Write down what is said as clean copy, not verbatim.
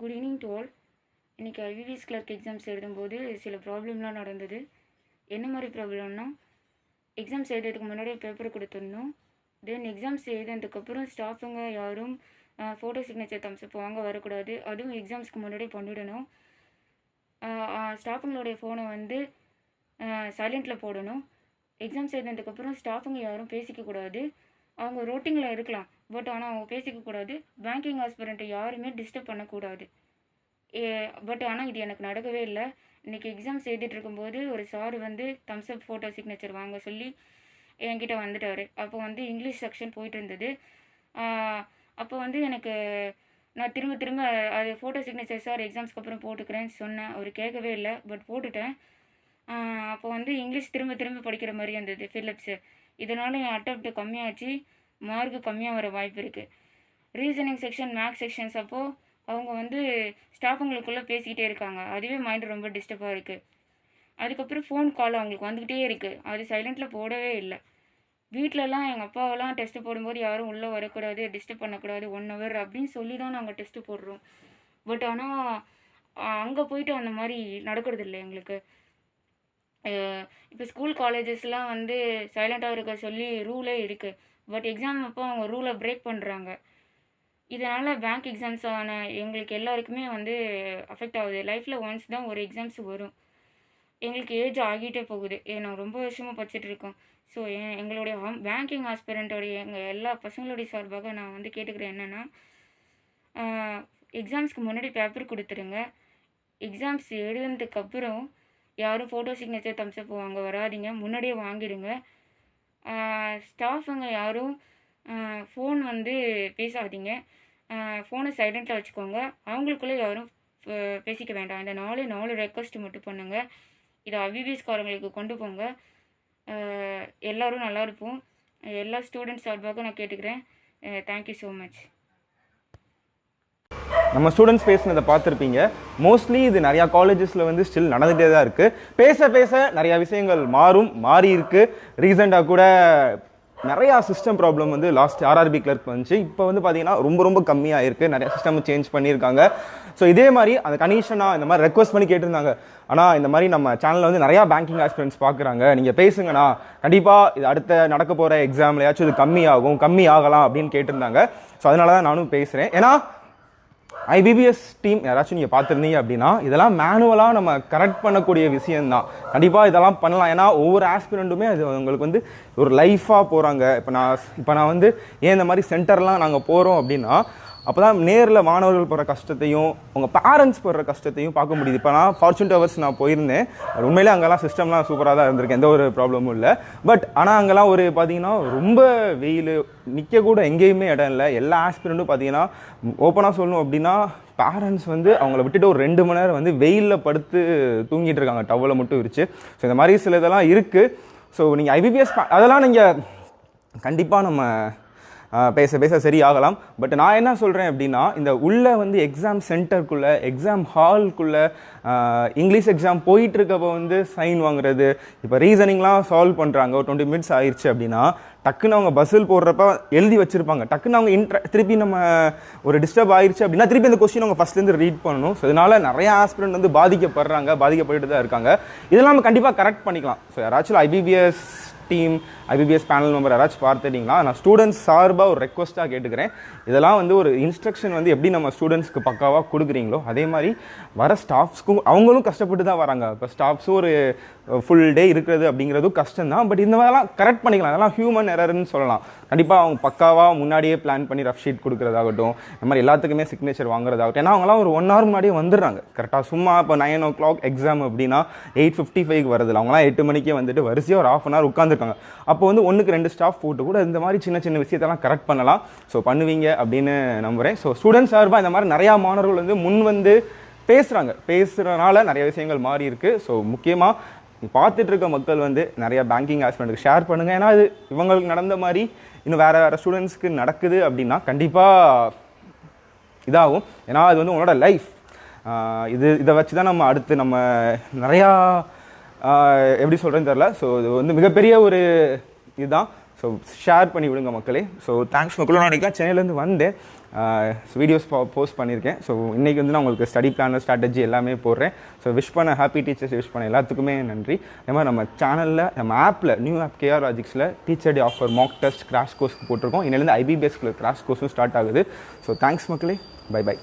Good evening to all. இன்றைக்கி ஐவிவிஎஸ் clerk exams எழுதும்போது சில ப்ராப்ளம்லாம் நடந்தது. என்ன மாதிரி ப்ராப்ளம்னா, எக்ஸாம்ஸ் எழுதுறதுக்கு முன்னாடியே பேப்பர் கொடுத்துடணும். தென் எக்ஸாம்ஸ் எழுதுனதுக்கப்புறம் ஸ்டாஃபுங்க யாரும் ஃபோட்டோ சிக்னேச்சர் தம்ஸ்அப் வாங்க வரக்கூடாது. அதுவும் எக்ஸாம்ஸ்க்கு முன்னாடியே பண்ணிவிடணும். ஸ்டாஃபுங்களுடைய ஃபோனை வந்து சைலண்ட்டில் போடணும். எக்ஸாம்ஸ் எழுதுனதுக்கப்புறம் ஸ்டாஃபுங்க யாரும் பேசிக்கக்கூடாது. அவங்க ரோட்டிங்கில் இருக்கலாம், பட் ஆனால் அவங்க பேசிக்கக்கூடாது. பேங்கிங் ஆஸ்பிரண்ட்டை யாருமே டிஸ்டர்ப் பண்ணக்கூடாது. பட் ஆனால் இது எனக்கு நடக்கவே இல்லை. இன்றைக்கி எக்ஸாம்ஸ் எழுதிட்டு இருக்கும்போது ஒரு சார் வந்து தம்ஸ்அப் ஃபோட்டோ சிக்னேச்சர் வாங்க சொல்லி என்கிட்ட வந்துட்டார். அப்போ வந்து இங்கிலீஷ் செக்ஷன் போயிட்டு இருந்தது. அப்போ வந்து எனக்கு நான் திரும்ப அது ஃபோட்டோ சிக்னேச்சர் சார் எக்ஸாம்ஸ்க்கு அப்புறம் போட்டுக்கிறேன்னு சொன்னேன். அவர் கேட்கவே இல்லை, பட் போட்டுட்டேன். அப்போ வந்து இங்கிலீஷ் திரும்ப படிக்கிற மாதிரி இருந்தது ஃபிலிப்ஸு. இதனால் என் அட்டெம்ப்ட் கம்மியாச்சு, மார்க்கு கம்மியாக வர வாய்ப்பு இருக்குது. ரீசனிங் செக்ஷன், மேக்ஸ் செக்ஷன்ஸ் அப்போது அவங்க வந்து ஸ்டாஃபுங்களுக்குள்ளே பேசிக்கிட்டே இருக்காங்க. அதுவே மைண்டு ரொம்ப டிஸ்டர்பாக இருக்குது. அதுக்கப்புறம் ஃபோன் கால் அவங்களுக்கு வந்துக்கிட்டே இருக்குது. அது சைலண்ட்டில் போடவே இல்லை. வீட்டிலலாம் எங்கள் அப்பாவெல்லாம் டெஸ்ட்டு போடும்போது யாரும் உள்ளே வரக்கூடாது, டிஸ்டர்ப் பண்ணக்கூடாது 1 hour அப்படின்னு சொல்லி தான் நாங்கள் டெஸ்ட்டு போடுறோம். பட் ஆனால் அங்கே போயிட்டு அந்த மாதிரி நடக்கிறது இல்லை எங்களுக்கு. இப்போ ஸ்கூல் காலேஜஸ்லாம் வந்து சைலண்ட்டாக இருக்க சொல்லி ரூலே இருக்குது. பட் எக்ஸாம் அப்போ அவங்க ரூலை பிரேக் பண்ணுறாங்க. இதனால் பேங்க் எக்ஸாம்ஸ் ஆன எங்களுக்கு எல்லாருக்குமே வந்து அஃபெக்ட் ஆகுது. லைஃப்பில் ஒன்ஸ் தான் ஒரு எக்ஸாம்ஸ் வரும். எங்களுக்கு ஏஜ் ஆகிட்டே போகுது. நான் ரொம்ப வருஷமாக படிச்சுட்ருக்கோம். ஸோ எங்களுடைய பேங்கிங் ஆஸ்பிரண்ட்டோடைய எங்கள் எல்லா பசங்களுடைய சார்பாக நான் வந்து கேட்டுக்கிறேன் என்னென்னா, எக்ஸாம்ஸ்க்கு முன்னாடி பேப்பர் கொடுத்துருங்க. எக்ஸாம்ஸ் எழுதுனதுக்கப்புறம் யாரும் ஃபோட்டோ சிக்னேச்சர் தம்ஸ்அப் வாங்க வராதிங்க, முன்னாடியே வாங்கிடுங்க. ஸ்டாஃபுங்க யாரும் ஃபோன் வந்து பேசாதீங்க. ஃபோனை சைலண்ட்டில் வச்சுக்கோங்க. அவங்களுக்குள்ளே யாரும் பேசிக்க வேண்டாம். இந்த 4 ரெக்வஸ்ட் மட்டும் பண்ணுங்கள். இதை ஐவிவிஎஸ்காரங்களுக்கு கொண்டு போங்க. எல்லோரும் நல்லா இருப்போம். எல்லா ஸ்டூடெண்ட்ஸ் சார்பாக நான் கேட்டுக்கிறேன். Thank you so much. நம்ம ஸ்டூடெண்ட்ஸ் பேசுனதை பார்த்துருப்பீங்க. மோஸ்ட்லி இது நிறையா காலேஜஸில் வந்து ஸ்டில் நடந்துகிட்டே தான் இருக்குது. பேச நிறையா விஷயங்கள் மாறி இருக்குது. ரீசெண்டாக கூட நிறையா சிஸ்டம் ப்ராப்ளம் வந்து லாஸ்ட் ஆர்ஆர்பி கிளர்க் வந்துச்சு. இப்போ வந்து பார்த்தீங்கன்னா ரொம்ப கம்மியாக இருக்குது. நிறையா சிஸ்டம் சேஞ்ச் பண்ணியிருக்காங்க. ஸோ இதே மாதிரி அந்த கனீஷனா இந்த மாதிரி ரெக்வஸ்ட் பண்ணி கேட்டிருந்தாங்க. ஆனால் இந்த மாதிரி நம்ம சேனலில் வந்து நிறையா பேங்கிங் ஆஸ்பிரண்ட்ஸ் பார்க்குறாங்க, நீங்கள் பேசுங்கண்ணா, கண்டிப்பாக இது அடுத்த நடக்க போகிற எக்ஸாம்லையாச்சும் இது கம்மி ஆகலாம் அப்படின்னு கேட்டிருந்தாங்க. ஸோ அதனால தான் நானும் பேசுகிறேன். ஏன்னா ஐபிபிஎஸ் டீம் யாராச்சும் நீங்கள் பார்த்துருந்தீங்க அப்படின்னா இதெல்லாம் மேனுவலாக நம்ம கரெக்ட் பண்ணக்கூடிய விஷயந்தான். கண்டிப்பாக இதெல்லாம் பண்ணலாம். ஏன்னா ஒவ்வொரு ஆஸ்பிரண்ட்டுமே அது உங்களுக்கு வந்து ஒரு லைஃபாக போகிறாங்க. இப்போ நான் வந்து ஏன் இந்த மாதிரி சென்டர்லாம் நாங்கள் போகிறோம் அப்படின்னா, அப்போ தான் நேரில் மாணவர்கள் போகிற கஷ்டத்தையும் உங்கள் பேரண்ட்ஸ் போடுற கஷ்டத்தையும் பார்க்க முடியுது. இப்போ நான் ஃபார்ச்சூன் டவர்ஸ் நான் போயிருந்தேன். உண்மையிலே அங்கெல்லாம் சிஸ்டம்லாம் சூப்பராக தான் இருந்திருக்கு, எந்த ஒரு ப்ராப்ளமும் இல்லை. பட் ஆனால் அங்கெல்லாம் ஒரு பார்த்தீங்கன்னா ரொம்ப வெயில், நிற்க கூட எங்கேயுமே இடம் இல்லை. எல்லா ஆஸ்பிரண்ட்டும் பார்த்தீங்கன்னா ஓப்பனாக சொல்லணும் அப்படின்னா பேரண்ட்ஸ் வந்து அவங்கள விட்டுட்டு ஒரு 2 மணி நேரம் வந்து வெயிலில் படுத்து தூங்கிட்டு இருக்காங்க, டவலை மட்டும் விரிச்சு. ஸோ இந்த மாதிரி சில இதெல்லாம் இருக்குது. ஸோ நீங்கள் ஐபிபிஎஸ் அதெல்லாம் நீங்கள் கண்டிப்பாக நம்ம பேச சரியாகலாம். பட் நான் என்ன சொல்கிறேன் அப்படின்னா, இந்த உள்ளே வந்து எக்ஸாம் சென்டருக்குள்ளே, எக்ஸாம் ஹால்குள்ளே இங்கிலீஷ் எக்ஸாம் போயிட்டுருக்கப்போ வந்து சைன் வாங்குறது, இப்போ ரீசனிங்லாம் சால்வ் பண்ணுறாங்க, ஒரு 20 minutes ஆயிடுச்சு அப்படின்னா டக்குன்னு அவங்க பஸ்ஸில் போடுறப்ப எழுதி வச்சுருப்பாங்க. டக்குன்னு அவங்க திருப்பி நம்ம ஒரு டிஸ்டர்ப் ஆயிடுச்சு அப்படின்னா திருப்பி அந்த கொஸ்டின் அவங்க ஃபஸ்ட்லேருந்து ரீட் பண்ணணும். ஸோ இதனால் நிறையா ஆஸ்பிரண்ட் வந்து பாதிக்கப்பட்டு தான் இருக்காங்க. இதெல்லாம் நம்ம கண்டிப்பாக கரெக்ட் பண்ணிக்கலாம். ஸோ யாராச்சும் IBPS team, IBPS panel member யாராச்சும் பார்த்துட்டிங்களா, நான் ஸ்டூடெண்ட்ஸ் சார்பாக ஒரு ரெக்வஸ்ட்டாக கேட்டுக்கிறேன். இதெல்லாம் வந்து ஒரு இன்ஸ்ட்ரக்ஷன் வந்து எப்படி நம்ம ஸ்டூடெண்ட்ஸ்க்கு பக்காவாக கொடுக்குறீங்களோ அதே மாதிரி வர ஸ்டாஃப்ஸ்க்கும் அவங்களும் கஷ்டப்பட்டு தான் வராங்க. இப்போ ஸ்டாஃப்ஸும் ஒரு ஃபுல் டே இருக்கிறது அப்படிங்கிறதும் கஷ்டம் தான். பட் இந்த மாதிரிலாம் கரெக்ட் பண்ணிக்கலாம். அதெல்லாம் ஹியூமன் எரர்னு சொல்லலாம். கண்டிப்பாக அவங்க பக்காவாக முன்னாடியே பிளான் பண்ணி ரஃப் ஷீட் கொடுக்குறதாகட்டும், இந்த மாதிரி எல்லாத்துக்குமே சிக்னேச்சர் வாங்குறதாகட்டும். ஏன்னா அவங்களாம் ஒரு 1 hour முன்னாடியே வந்துடுறாங்க கரெக்டாக. சும்மா இப்போ 9 o'clock எக்ஸாம் அப்படின்னா 8:55 வருதில்ல, அவங்களாம் 8 மணிக்கே வந்துட்டு வரிசையாக ஒரு 1/2 hour உட்காந்துருக்காங்க. அப்போ வந்து 1க்கு 2 ஸ்டாஃப் போட்டு கூட இந்த மாதிரி சின்ன விஷயத்தெல்லாம் கரெக்ட் பண்ணலாம். ஸோ பண்ணுவீங்க அப்படின்னு நம்புகிறேன். ஸோ ஸ்டூடெண்ட்ஸ் சார்பாக இந்த மாதிரி நிறையா மாணவர்கள் வந்து முன் வந்து பேசுகிறனால நிறைய விஷயங்கள் மாறி இருக்குது. ஸோ முக்கியமாக பார்த்துட்டு இருக்க மக்கள் வந்து நிறையா பேங்கிங் ஆஸ்பிரண்ட்டுக்கு ஷேர் பண்ணுங்கள். ஏன்னா இது இவங்களுக்கு நடந்த மாதிரி இன்னும் வேறு ஸ்டூடெண்ட்ஸ்க்கு நடக்குது அப்படின்னா கண்டிப்பாக இதாகும். ஏன்னா அது வந்து உங்களோட லைஃப். இதை வச்சு தான் நம்ம அடுத்து நம்ம நிறையா எப்படி சொல்கிறேன்னு தெரில. ஸோ இது வந்து மிகப்பெரிய ஒரு இதுதான். ஸோ ஷேர் பண்ணி விடுங்க மக்களே. ஸோ தேங்க்ஸ் மக்களும். நான் சென்னையிலேருந்து வந்தேன். வீடியோஸ் போஸ்ட் பண்ணியிருக்கேன். ஸோ இன்றைக்கி வந்து நான் உங்களுக்கு ஸ்டடி பிளானர் ஸ்ட்ராட்டஜி எல்லாமே போடுறேன். ஸோ விஷ் பண்ண ஹாப்பி டீச்சர்ஸ் விஷ் பண்ண எல்லாத்துக்குமே நன்றி. அதே மாதிரி நம்ம சேனலில் நம்ம ஆப்பில் நியூ ஆப் KRLogicsல teacher day offer mock test crash கோர்ஸ்க்கு போட்டிருக்கோம். இன்னிலேருந்து IBBS கிராஷ் கோர்ஸும் ஸ்டார்ட் ஆகுது. ஸோ தேங்க்ஸ் மக்களே, பை பை.